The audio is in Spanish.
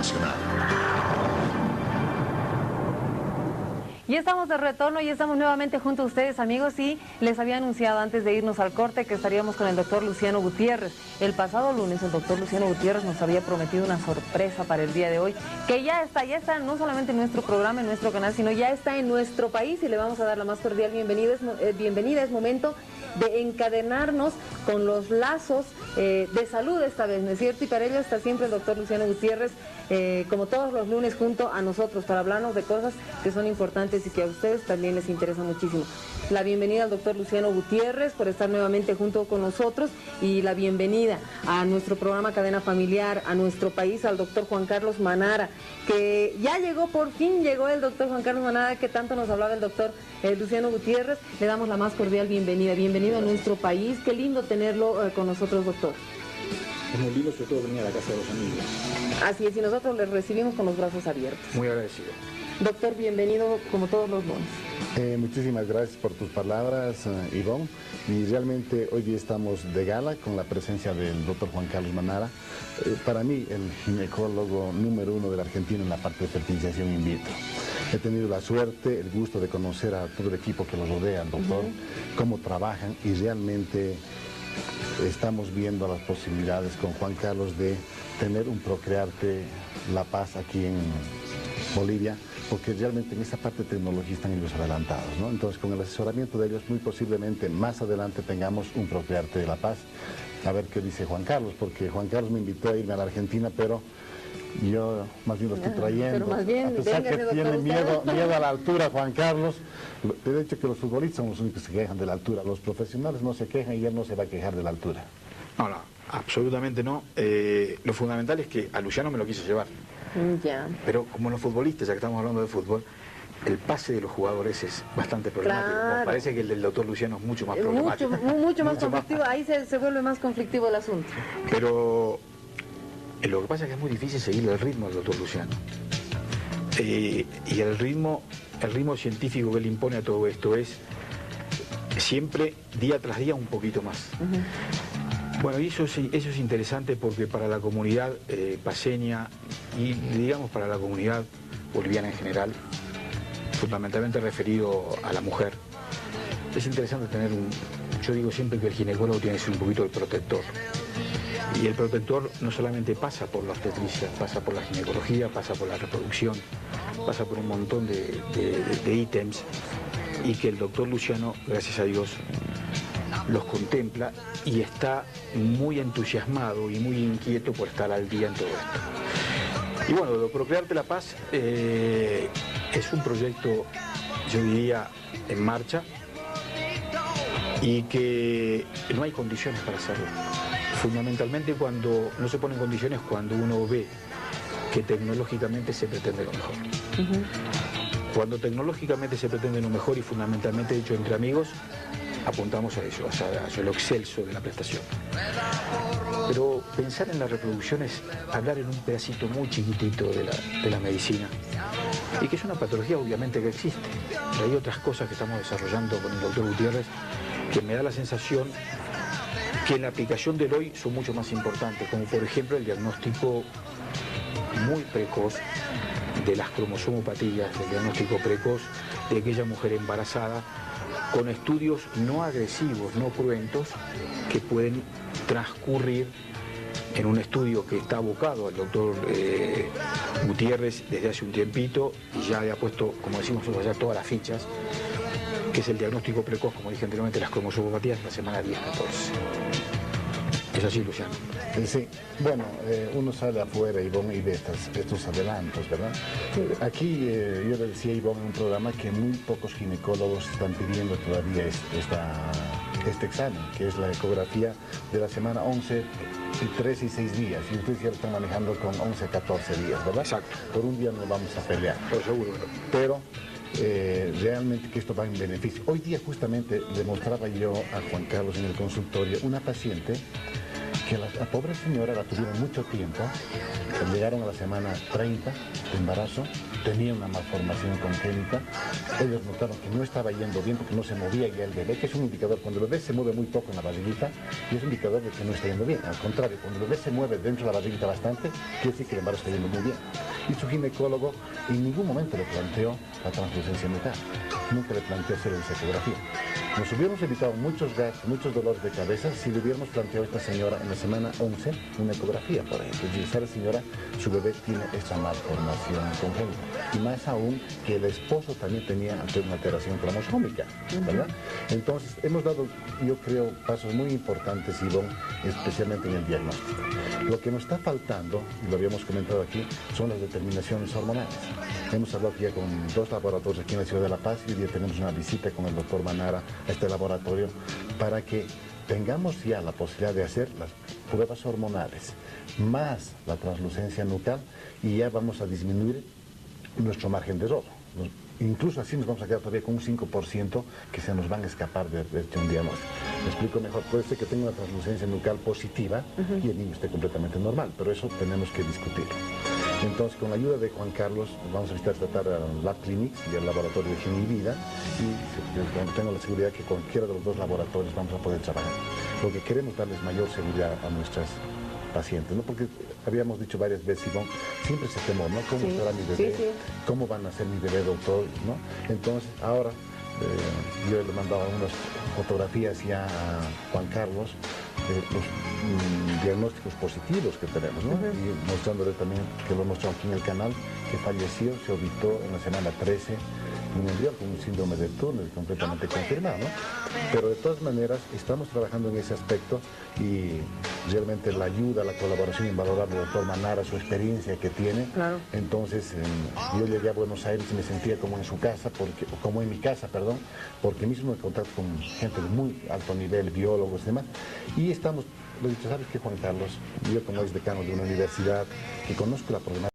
Nacional. Y estamos de retorno y estamos nuevamente junto a ustedes, amigos, y les había anunciado antes de irnos al corte que estaríamos con el doctor Luciano Gutiérrez. El pasado lunes el doctor Luciano Gutiérrez nos había prometido una sorpresa para el día de hoy, que ya está no solamente en nuestro programa, en nuestro canal, sino ya está en nuestro país, y le vamos a dar la más cordial bienvenida. Es momento de encadenarnos con los lazos de salud esta vez, ¿no es cierto? Y para ello está siempre el doctor Luciano Gutiérrez, como todos los lunes, junto a nosotros para hablarnos de cosas que son importantes y que a ustedes también les interesa muchísimo. La bienvenida al doctor Luciano Gutiérrez por estar nuevamente junto con nosotros, y la bienvenida a nuestro programa Cadena Familiar, a nuestro país, al doctor Juan Carlos Manara, que ya llegó, por fin llegó el doctor Juan Carlos Manara, que tanto nos hablaba el doctor Luciano Gutiérrez. Le damos la más cordial bienvenida. Bienvenido a nuestro país, qué lindo tenerlo con nosotros, doctor. Es muy lindo, sobre todo venir a la casa de los amigos. Así es, y nosotros les recibimos con los brazos abiertos. Muy agradecido. Doctor, bienvenido como todos los lunes. Muchísimas gracias por tus palabras, Ivonne. Y realmente hoy día estamos de gala con la presencia del doctor Juan Carlos Manara. Para mí, el ginecólogo número 1 de la Argentina en la parte de fertilización in vitro. He tenido la suerte, el gusto de conocer a todo el equipo que lo rodea, al doctor, cómo trabajan, y realmente estamos viendo las posibilidades con Juan Carlos de tener un Procrearte La Paz aquí en Bolivia, porque realmente en esa parte de tecnología están ellos adelantados, ¿no? Entonces, con el asesoramiento de ellos, muy posiblemente más adelante tengamos un Procrearte de La Paz. A ver qué dice Juan Carlos, porque Juan Carlos me invitó a irme a la Argentina, pero yo más bien lo estoy trayendo. Pero más bien, a pesar que tiene miedo a la altura, Juan Carlos. De hecho, que los futbolistas son los únicos que se quejan de la altura. Los profesionales no se quejan y él no se va a quejar de la altura. No, absolutamente no. Lo fundamental es que a Luciano me lo quiso llevar. Ya. Pero como los futbolistas, ya que estamos hablando de fútbol, el pase de los jugadores es bastante problemático. Claro. Parece que el del doctor Luciano es mucho más problemático. Mucho más conflictivo, ahí se vuelve más conflictivo el asunto. Pero lo que pasa es que es muy difícil seguir el ritmo del doctor Luciano. Y el ritmo científico que él impone a todo esto es siempre, día tras día, un poquito más. Bueno, y eso es interesante porque para la comunidad paceña y, digamos, para la comunidad boliviana en general, fundamentalmente referido a la mujer, es interesante tener yo digo siempre que el ginecólogo tiene que ser un poquito el protector. Y el protector no solamente pasa por la obstetricia, pasa por la ginecología, pasa por la reproducción, pasa por un montón de ítems, y que el doctor Luciano, gracias a Dios, los contempla y está muy entusiasmado y muy inquieto por estar al día en todo esto. Y bueno, lo de Procrearte La Paz es un proyecto, yo diría, en marcha, y que no hay condiciones para hacerlo. Fundamentalmente cuando no se ponen condiciones, cuando uno ve que tecnológicamente se pretende lo mejor. Cuando tecnológicamente se pretende lo mejor y fundamentalmente hecho entre amigos, apuntamos a eso, hacia lo excelso de la prestación. Pero pensar en la reproducción es hablar en un pedacito muy chiquitito de la medicina, y que es una patología obviamente que existe. Hay otras cosas que estamos desarrollando con el doctor Gutiérrez que me da la sensación que en la aplicación del hoy son mucho más importantes, como por ejemplo el diagnóstico muy precoz de las cromosomopatías, el diagnóstico precoz de aquella mujer embarazada, con estudios no agresivos, no cruentos, que pueden transcurrir en un estudio que está abocado al doctor Gutiérrez desde hace un tiempito, y ya le ha puesto, como decimos nosotros allá, todas las fichas, que es el diagnóstico precoz, como dije anteriormente, las cromosomopatías en la semana 10-14. ¿Es así, Luciano? Sí, bueno, uno sale afuera y ve estos adelantos, ¿verdad? Sí. Aquí yo le decía a Ivonne en un programa que muy pocos ginecólogos están pidiendo todavía este examen, que es la ecografía de la semana 11, 13 y 6 días. Y ustedes ya lo están manejando con 11, 14 días, ¿verdad? Exacto. Por un día nos vamos a pelear. Por seguro. Pero realmente que esto va en beneficio. Hoy día justamente demostraba yo a Juan Carlos en el consultorio una paciente que la pobre señora la tuvieron mucho tiempo, llegaron a la semana 30 de embarazo, tenía una malformación congénita. Ellos notaron que no estaba yendo bien porque no se movía ya el bebé, que es un indicador. Cuando el bebé se mueve muy poco en la barriguita, y es un indicador de que no está yendo bien. Al contrario, cuando el bebé se mueve dentro de la barriguita bastante, quiere decir que el embarazo está yendo muy bien. Y su ginecólogo en ningún momento le planteó la translucencia nucal. Nunca le planteó hacer esa ecografía. Nos hubiéramos evitado muchos gastos, muchos dolores de cabeza si le hubiéramos planteado a esta señora en la semana 11 una ecografía, por ejemplo. Y esa señora, su bebé tiene esta malformación congénita. Y más aún que el esposo también tenía una alteración cromosómica, ¿verdad? Entonces, hemos dado, yo creo, pasos muy importantes, Ivonne, especialmente en el diagnóstico. Lo que nos está faltando, y lo habíamos comentado aquí, son las determinaciones hormonales. Hemos hablado ya con 2 laboratorios aquí en la ciudad de La Paz y hoy día tenemos una visita con el doctor Manara a este laboratorio para que tengamos ya la posibilidad de hacer las pruebas hormonales más la translucencia nucal y ya vamos a disminuir nuestro margen de error. Incluso así nos vamos a quedar todavía con un 5% que se nos van a escapar de un diagnóstico. Me explico mejor, puede ser que tenga una translucencia nucal positiva y el niño esté completamente normal, pero eso tenemos que discutirlo. Entonces, con la ayuda de Juan Carlos, vamos a visitar tratar a Lab Clinics y el laboratorio de Higiene y Vida, y tengo la seguridad que cualquiera de los 2 laboratorios vamos a poder trabajar. Lo que queremos darles mayor seguridad a nuestras pacientes, ¿no? Porque habíamos dicho varias veces, Ivonne, siempre ese temor, ¿no? ¿Cómo será mi bebé? ¿Cómo van a ser mi bebé, doctor? ¿No? Entonces, ahora yo le mandaba unas fotografías ya a Juan Carlos, los diagnósticos positivos que tenemos, ¿no? Y mostrándole también, que lo mostró aquí en el canal, que falleció, se obitó en la semana 13, un embrión con un síndrome de Turner completamente confirmado, ¿no? Pero de todas maneras estamos trabajando en ese aspecto y realmente la ayuda, la colaboración invalorable del doctor Manara, su experiencia que tiene. Claro. Entonces yo llegué a Buenos Aires y me sentía como en su casa, como en mi casa, perdón, porque mismo me contacto con gente de muy alto nivel, biólogos y demás, y estamos, lo dicho, ¿sabes qué, Juan Carlos? Yo como ex decano de una universidad que conozco la problemática